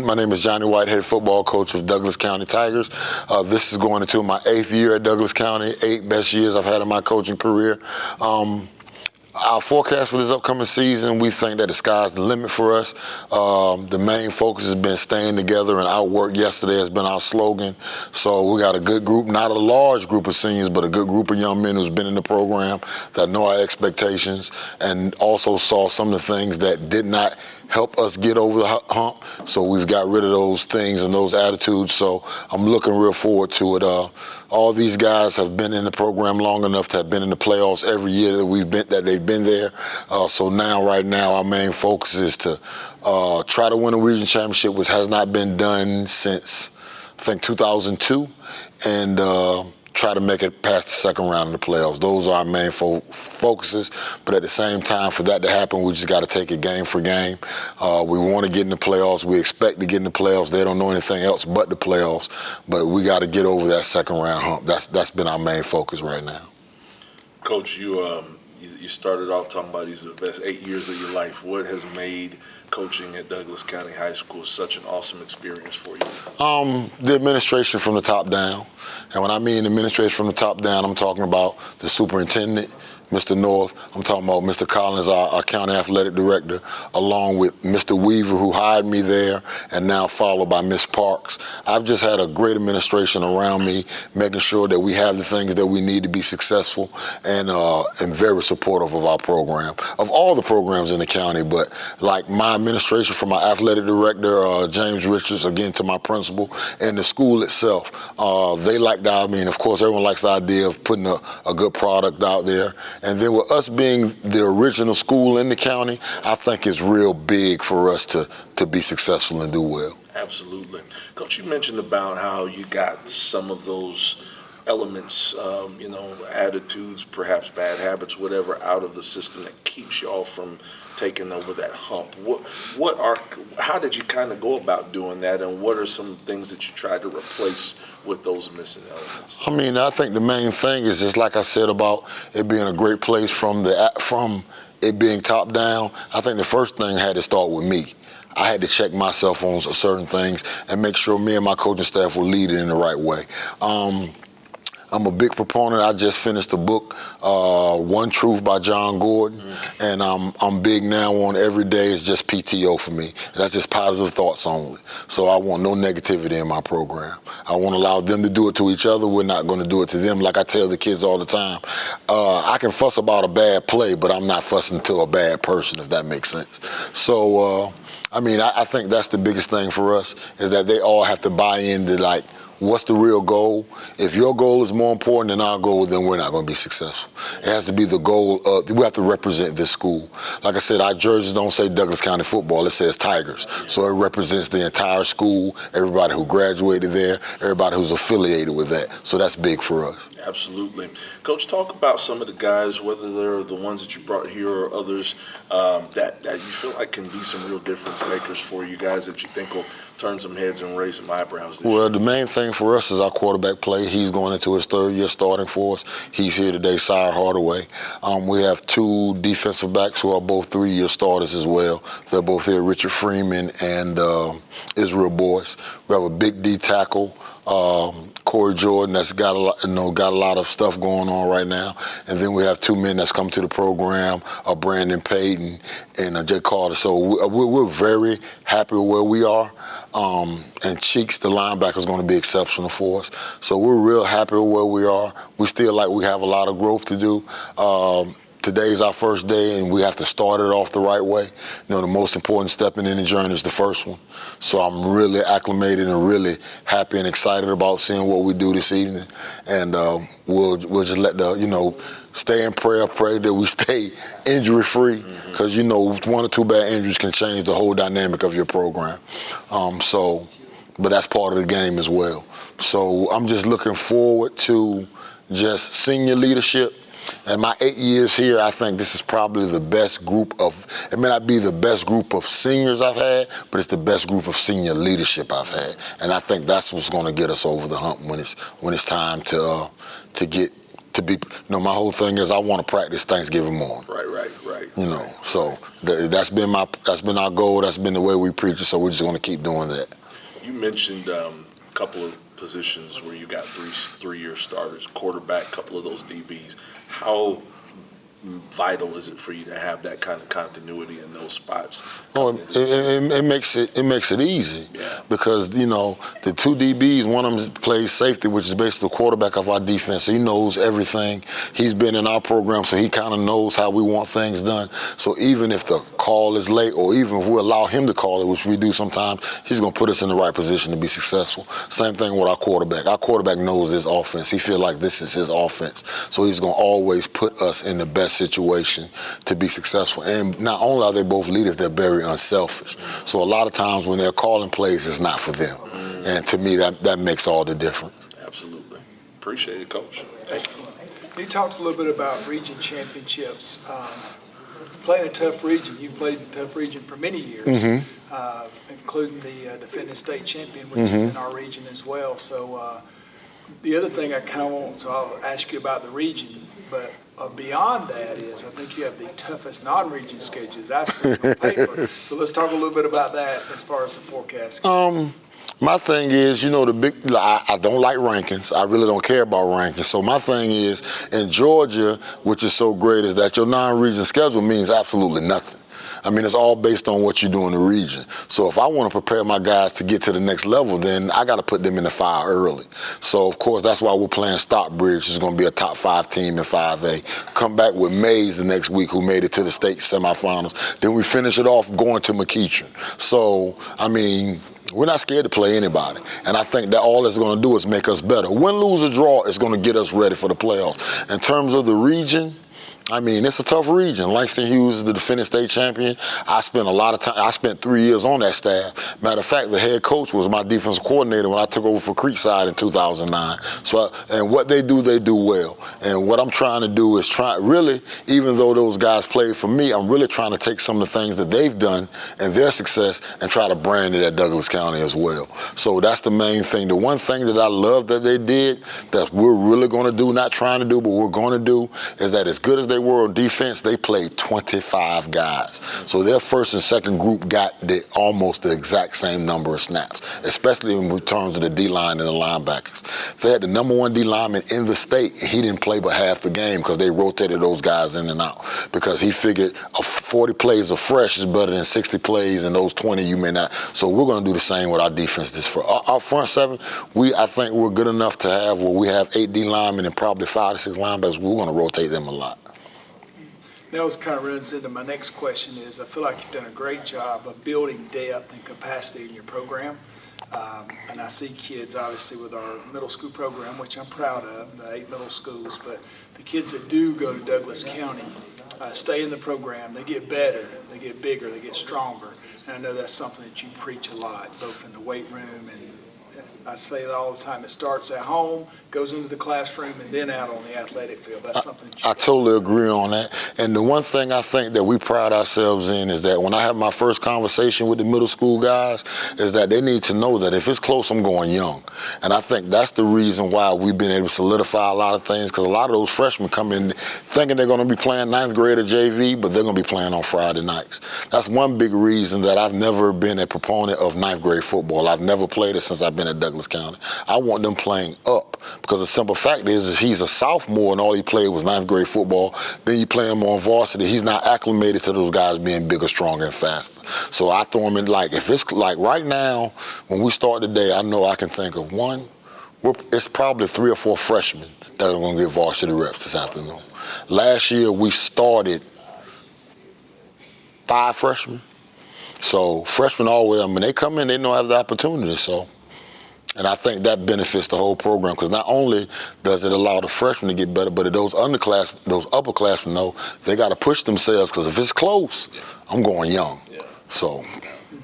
My name is Johnny White, head football coach of Douglas County Tigers. This is going into my 8th year at Douglas County, 8 best years I've had in my coaching career. Our forecast for this upcoming season, we think that the sky's the limit for us. The main focus has been staying together, and outwork yesterday has been our slogan. So we got a good group, not a large group of seniors, but a good group of young men who's been in the program that know our expectations and also saw some of the things that did not help us get over the hump. So we've got rid of those things and those attitudes. So I'm looking real forward to it. All these guys have been in the program long enough to have been in the playoffs every year that they've been there. So now, right now, our main focus is to try to win a region championship, which has not been done since, I think, 2002, and try to make it past the second round of the playoffs. Those are our main focuses. But at the same time, for that to happen, we just got to take it game for game. We want to get in the playoffs. We expect to get in the playoffs. They don't know anything else but the playoffs. But we got to get over that second round hump. That's been our main focus right now. Coach, you started off talking about these are the best 8 years of your life. What has made coaching at Douglas County High School such an awesome experience for you? The administration from the top down. And when I mean administration from the top down, I'm talking about the superintendent, Mr. North. I'm talking about Mr. Collins, our county athletic director, along with Mr. Weaver, who hired me there, and now followed by Ms. Parks. I've just had a great administration around me, making sure that we have the things that we need to be successful, and very supportive of our program, of all the programs in the county. But like my administration, from my athletic director, James Richards, again to my principal, and the school itself, they like the idea. I mean, of course, everyone likes the idea of putting a good product out there. And then with us being the original school in the county, I think it's real big for us to be successful and do well. Absolutely. Coach, you mentioned about how you got some of those elements, attitudes, perhaps bad habits, whatever, out of the system that keeps y'all from taking over that hump. How did you kind of go about doing that, and what are some things that you tried to replace with those missing elements? I mean, I think the main thing is just like I said about it being a great place from it being top down. I think the first thing had to start with me. I had to check myself on certain things and make sure me and my coaching staff were leading in the right way. I'm a big proponent. I just finished the book, One Truth by John Gordon, and I'm big now on every day is just PTO for me. That's just positive thoughts only. So I want no negativity in my program. I want to allow them to do it to each other. We're not going to do it to them. Like I tell the kids all the time, I can fuss about a bad play, but I'm not fussing to a bad person, if that makes sense. So, I think that's the biggest thing for us, is that they all have to buy into, like, what's the real goal? If your goal is more important than our goal, then we're not going to be successful. It has to be the goal we have to represent this school. Like I said, our jerseys don't say Douglas County football, it says Tigers. So it represents the entire school, everybody who graduated there, everybody who's affiliated with that. So that's big for us. Absolutely. Coach, talk about some of the guys, whether they're the ones that you brought here or others, that you feel like can be some real difference makers for you, guys that you think will turn some heads and raise some eyebrows this year. The main thing for us is our quarterback play. He's going into his 3rd year starting for us. He's here today, Sire Hardaway. We have 2 defensive backs who are both 3-year starters as well. They're both here, Richard Freeman and Israel Boyce. We have a big D tackle, Corey Jordan, that's got a lot of stuff going on right now. And then we have 2 men that's come to the program, Brandon Payton and Jay Carter. So we're very happy with where we are. And Cheeks, the linebacker, is going to be exceptional for us. So we're real happy with where we are. We still like we have a lot of growth to do. Today's our first day, and we have to start it off the right way. The most important step in any journey is the first one. So I'm really acclimated and really happy and excited about seeing what we do this evening. And we'll just let stay in prayer, pray that we stay injury-free, because 1 or 2 bad injuries can change the whole dynamic of your program. But that's part of the game as well. So I'm just looking forward to just senior leadership. And my 8 years here, I think this is probably the best group of, it may not be the best group of seniors I've had, but it's the best group of senior leadership I've had. And I think that's what's going to get us over the hump when it's time to be, my whole thing is I want to practice Thanksgiving morning. Right. Right. You know, right. so that's been our goal. That's been the way we preach it. So we're just going to keep doing that. You mentioned a couple of positions where you got three-year starters, quarterback, couple of those DBs. How vital is it for you to have that kind of continuity in those spots? Well, it makes it easy. Yeah. Because the two DBs, one of them plays safety, which is basically the quarterback of our defense. So he knows everything. He's been in our program, so he kind of knows how we want things done. So even if the call is late, or even if we allow him to call it, which we do sometimes, he's going to put us in the right position to be successful. Same thing with our quarterback. Our quarterback knows this offense. He feels like this is his offense. So he's going to always put us in the best situation to be successful. And not only are they both leaders, they're very unselfish. So a lot of times when they're calling plays, it's not for them. And to me, that makes all the difference. Absolutely. Appreciate it, Coach. Thanks. You talked a little bit about region championships. Playing a tough region, you've played a tough region for many years, including the defending state champion, which is in our region as well. So the other thing I kind of want, so I'll ask you about the region, but beyond that is I think you have the toughest non-region schedule that I've seen on paper. So let's talk a little bit about that as far as the forecast. My thing is, I don't like rankings. I really don't care about rankings. So my thing is, in Georgia, which is so great, is that your non-region schedule means absolutely nothing. I mean, it's all based on what you do in the region. So if I want to prepare my guys to get to the next level, then I got to put them in the fire early. So, of course, that's why we're playing Stockbridge, which is going to be a top 5 team in 5A. Come back with Mays the next week, who made it to the state semifinals. Then we finish it off going to McEachern. So, I mean, we're not scared to play anybody. And I think that all it's going to do is make us better. Win, lose, or draw is going to get us ready for the playoffs. In terms of the region, I mean, it's a tough region. Langston Hughes is the defending state champion. I spent a lot of time. I spent 3 years on that staff. Matter of fact, the head coach was my defensive coordinator when I took over for Creekside in 2009. And what they do well. And what I'm trying to do is really, even though those guys played for me, I'm really trying to take some of the things that they've done and their success and try to brand it at Douglas County as well. So that's the main thing. The one thing that I love that they did that we're really going to do, not trying to do, but we're going to do, is that as good as they were on defense, they played 25 guys. So their first and second group got almost the exact same number of snaps, especially in terms of the D-line and the linebackers. They had the number 1 D lineman in the state. He didn't play but half the game because they rotated those guys in and out, because he figured 40 plays of fresh is better than 60 plays, and those 20 you may not. So we're going to do the same with our defense. For our front 7, I think we're good enough to have where we have 8 D linemen and probably 5 to 6 linebackers. We're going to rotate them a lot. That was kind of runs into my next question is I feel like you've done a great job of building depth and capacity in your program. And I see kids, obviously, with our middle school program, which I'm proud of, the 8 middle schools, but the kids that do go to Douglas County stay in the program. They get better, they get bigger, they get stronger. And I know that's something that you preach a lot, both in the weight room and I say it all the time. It starts at home, goes into the classroom, and then out on the athletic field. That's something that I totally agree on that. And the one thing I think that we pride ourselves in is that when I have my first conversation with the middle school guys, is that they need to know that if it's close, I'm going young. And I think that's the reason why we've been able to solidify a lot of things, because a lot of those freshmen come in thinking they're going to be playing 9th grade or JV, but they're going to be playing on Friday nights. That's one big reason that I've never been a proponent of 9th grade football. I've never played it since I've been at Douglas County. I want them playing up, because the simple fact is if he's a sophomore and all he played was 9th grade football, then you play him on varsity, he's not acclimated to those guys being bigger, stronger, and faster. So I throw him in, like, if it's like right now, when we start today, I know I can think of it's probably 3 or 4 freshmen that are going to get varsity reps this afternoon. Last year we started 5 freshmen. So freshmen always, when they come in, they don't have the opportunity. So. And I think that benefits the whole program, because not only does it allow the freshmen to get better, but those upperclassmen know they got to push themselves, because if it's close, I'm going young. So.